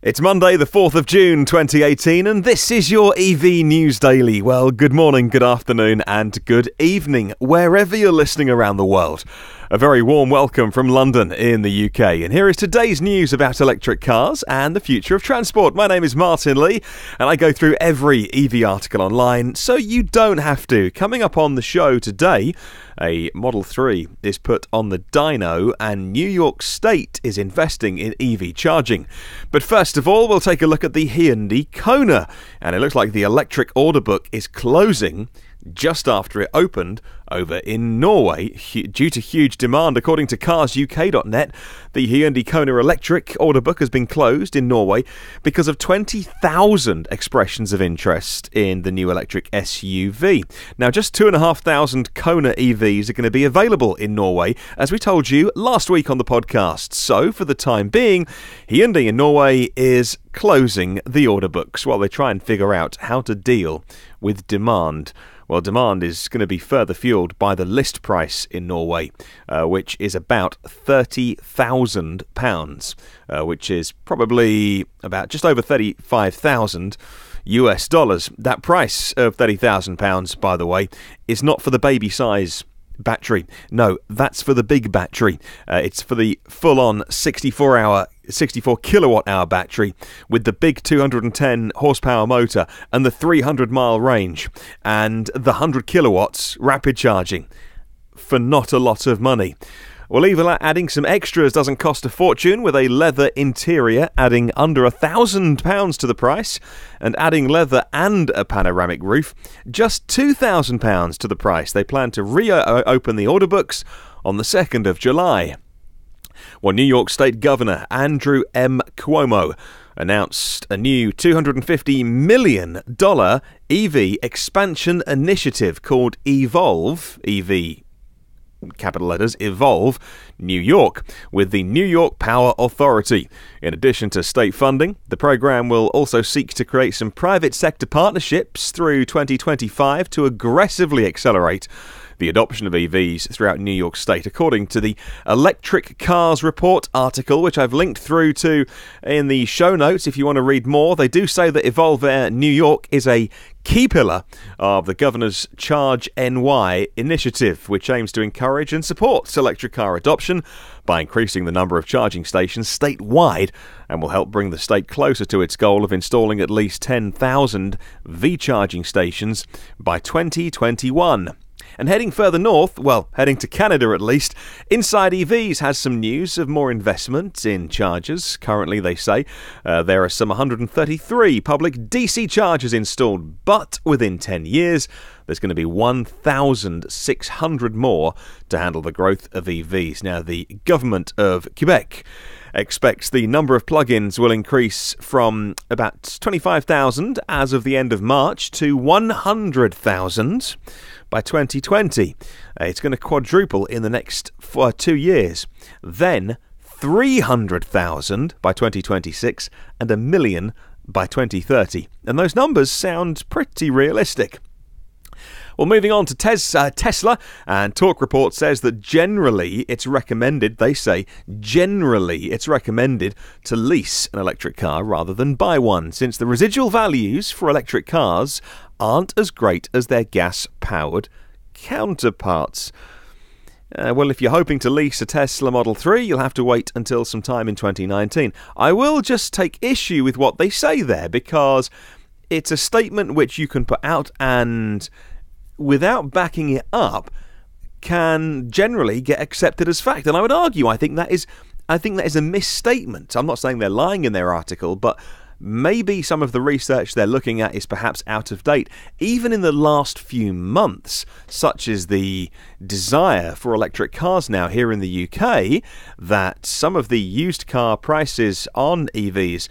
It's Monday, the 4th of June 2018, and this is your EV News Daily. Well, good morning, good afternoon, and good evening, wherever you're listening around the world. A very warm welcome from London in the UK, and here is today's news about electric cars and the future of transport. My name is Martyn Lee, and I go through every EV article online, so you don't have to. Coming up on the show today, a Model 3 is put on the Dyno, and New York State is investing in EV charging. But first of all, we'll take a look at the Hyundai Kona, and it looks like the electric order book is closing just after it opened over in Norway due to huge demand. According to carsuk.net, the Hyundai Kona electric order book has been closed in Norway because of 20,000 expressions of interest in the new electric SUV. Now, just 2,500 Kona EVs are going to be available in Norway, as we told you last week on the podcast. So, for the time being, Hyundai in Norway is closing the order books while they try and figure out how to deal with demand. Well, demand is going to be further fueled by the list price in Norway, which is about £30,000, which is probably about just over 35,000 US dollars. That price of £30,000, by the way, is not for the baby size battery. No, that's for the big battery. It's for the full-on 64 kilowatt hour battery with the big 210 horsepower motor and the 300-mile range and the 100 kilowatts rapid charging for not a lot of money. Well, even adding some extras doesn't cost a fortune, with a leather interior adding under £1,000 to the price, and adding leather and a panoramic roof just £2,000 to the price. They plan to reopen the order books on the 2nd of July. Well, New York State Governor Andrew M. Cuomo announced a new $250 million EV expansion initiative called Evolve, EV capital letters, Evolve, New York, with the New York Power Authority. In addition to state funding, the program will also seek to create some private sector partnerships through 2025 to aggressively accelerate the adoption of EVs throughout New York State, according to the Electric Cars Report article, which I've linked through to in the show notes if you want to read more. They do say that Evolve New York is a key pillar of the governor's Charge NY initiative, which aims to encourage and support electric car adoption by increasing the number of charging stations statewide, and will help bring the state closer to its goal of installing at least 10,000 V-charging stations by 2021. And heading further north, well, heading to Canada at least, Inside EVs has some news of more investment in chargers. Currently, they say, there are some 133 public DC chargers installed, but within 10 years, there's going to be 1,600 more to handle the growth of EVs. Now, the government of QUEBEC expects the number of plug-ins will increase from about 25,000 as of the end of March to 100,000 by 2020. It's going to quadruple in the next 2 years. Then 300,000 by 2026 and 1 million by 2030. And those numbers sound pretty realistic. Well, moving on to Tesla, and Talk Report says that generally it's recommended to lease an electric car rather than buy one, since the residual values for electric cars aren't as great as their gas-powered counterparts. Well, if you're hoping to lease a Tesla Model 3, you'll have to wait until sometime in 2019. I will just take issue with what they say there, because it's a statement which you can put out and, without backing it up, can generally get accepted as fact. And I would argue, I think that is a misstatement. I'm not saying they're lying in their article, but maybe some of the research they're looking at is perhaps out of date, even in the last few months, such as the desire for electric cars now here in the UK, that some of the used car prices on EVs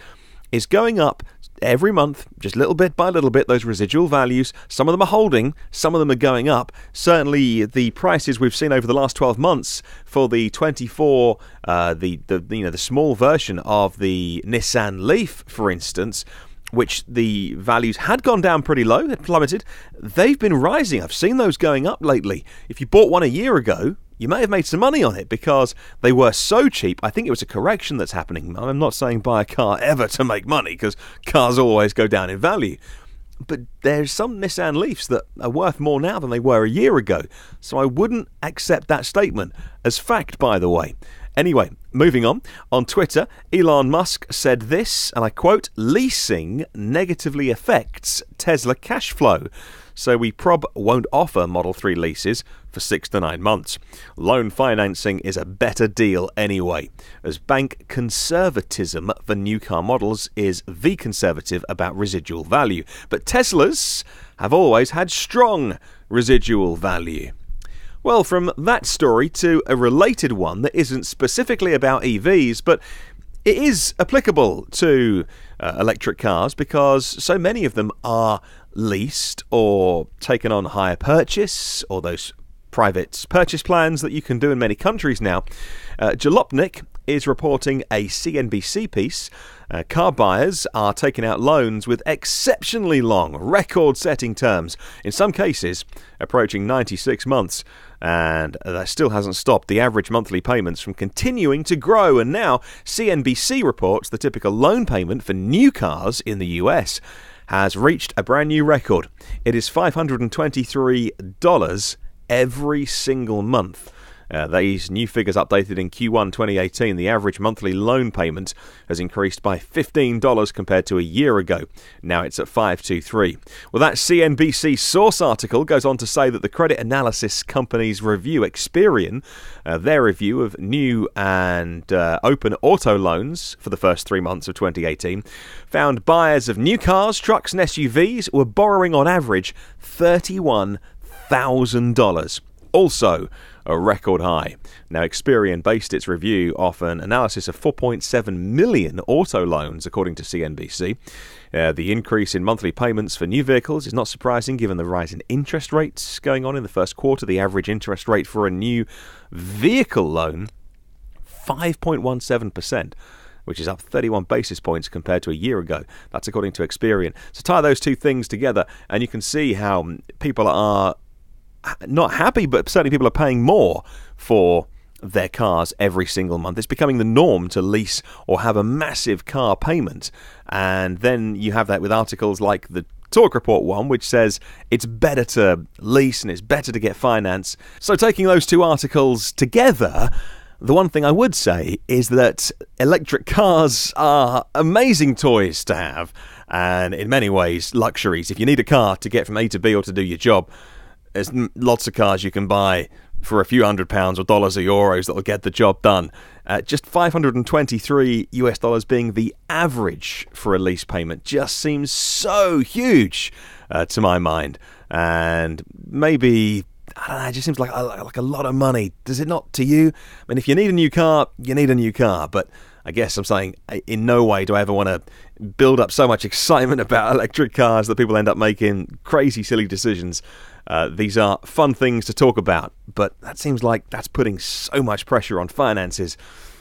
is going up every month, just little bit by little bit. Those residual values, some of them are holding, some of them are going up. Certainly the prices we've seen over the last 12 months for the 24, the small version of the Nissan Leaf, for instance, which the values had gone down pretty low, had plummeted. They've been rising. I've seen those going up lately. If you bought one a year ago, you may have made some money on it because they were so cheap. I think it was a correction that's happening. I'm not saying buy a car ever to make money, because cars always go down in value. But there's some Nissan Leafs that are worth more now than they were a year ago. So I wouldn't accept that statement as fact, by the way. Anyway, moving on. On Twitter, Elon Musk said this, and I quote, "Leasing negatively affects Tesla cash flow. So we won't offer Model 3 leases for 6 to 9 months. Loan financing is a better deal anyway, as bank conservatism for new car models is the conservative about residual value. But Teslas have always had strong residual value." Well, from that story to a related one that isn't specifically about EVs, but it is applicable to electric cars because so many of them are leased or taken on hire purchase, or those private purchase plans that you can do in many countries now. Jalopnik is reporting a CNBC piece. Car buyers are taking out loans with exceptionally long, record-setting terms, in some cases approaching 96 months. And that still hasn't stopped the average monthly payments from continuing to grow. And now CNBC reports the typical loan payment for new cars in the US has reached a brand new record. It is $523 every single month. These new figures updated in Q1 2018. The average monthly loan payment has increased by $15 compared to a year ago. Now it's at $523. Well, that CNBC source article goes on to say that the credit analysis company's review, Experian, their review of new and open auto loans for the first 3 months of 2018, found buyers of new cars, trucks and SUVs were borrowing on average $31,000. Also a record high. Now, Experian based its review off an analysis of 4.7 million auto loans, according to CNBC. The increase in monthly payments for new vehicles is not surprising given the rise in interest rates going on in the first quarter. The average interest rate for a new vehicle loan, 5.17%. which is up 31 basis points compared to a year ago. That's according to Experian. So tie those two things together and you can see how people are not happy, but certainly people are paying more for their cars every single month. It's becoming the norm to lease or have a massive car payment. And then you have that with articles like the Talk Report one, which says it's better to lease and it's better to get finance. So taking those two articles together, the one thing I would say is that electric cars are amazing toys to have, and in many ways luxuries. If you need a car to get from A to B or to do your job, there's lots of cars you can buy for a few £100 or dollars or euros that will get the job done. Just $523 being the average for a lease payment just seems so huge to my mind. And maybe, I don't know, it just seems like a lot of money. Does it not to you? I mean, if you need a new car, you need a new car. But I guess I'm saying in no way do I ever want to build up so much excitement about electric cars that people end up making crazy, silly decisions. These are fun things to talk about, but that seems like that's putting so much pressure on finances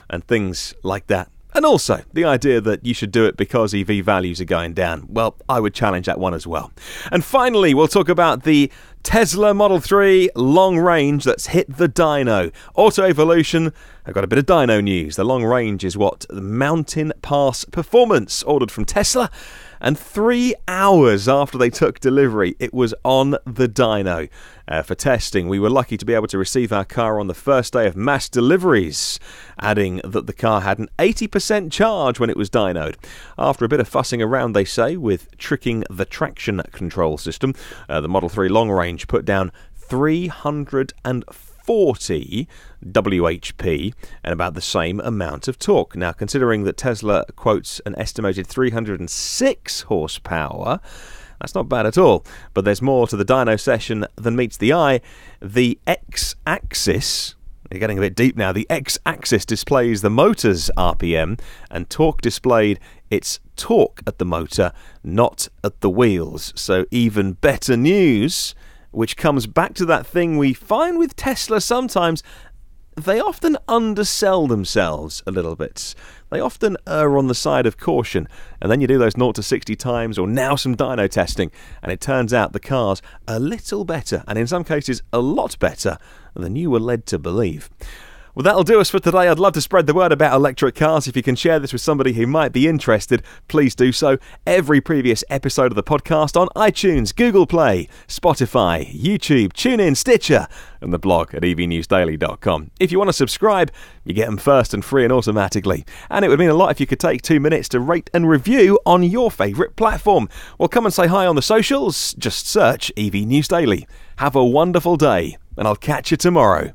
and things like that. And also, the idea that you should do it because EV values are going down. Well, I would challenge that one as well. And finally, we'll talk about the Tesla Model 3 long range that's hit the dyno. Auto Evolution have got a bit of dyno news. The long range is what the Mountain Pass Performance ordered from Tesla. And 3 hours after they took delivery, it was on the dyno for testing. We were lucky to be able to receive our car on the first day of mass deliveries, adding that the car had an 80% charge when it was dynoed. After a bit of fussing around, they say, with tricking the traction control system, the Model 3 long range put down 340 WHP and about the same amount of torque. Now, considering that Tesla quotes an estimated 306 horsepower, that's not bad at all. But there's more to the dyno session than meets the eye. The X-axis, you're getting a bit deep now, the X-axis displays the motor's RPM, and torque displayed its torque at the motor, not at the wheels. So even better news, which comes back to that thing we find with Tesla sometimes. they often undersell themselves a little bit. They often err on the side of caution, and then you do those 0 to 60 times or now some dyno testing, and it turns out the car's a little better, and in some cases a lot better than you were led to believe. Well, that'll do us for today. I'd love to spread the word about electric cars. If you can share this with somebody who might be interested, please do so. Every previous episode of the podcast on iTunes, Google Play, Spotify, YouTube, TuneIn, Stitcher, and the blog at evnewsdaily.com. If you want to subscribe, you get them first and free and automatically. And it would mean a lot if you could take 2 minutes to rate and review on your favourite platform. Well, come and say hi on the socials. Just search EV News Daily. Have a wonderful day, and I'll catch you tomorrow.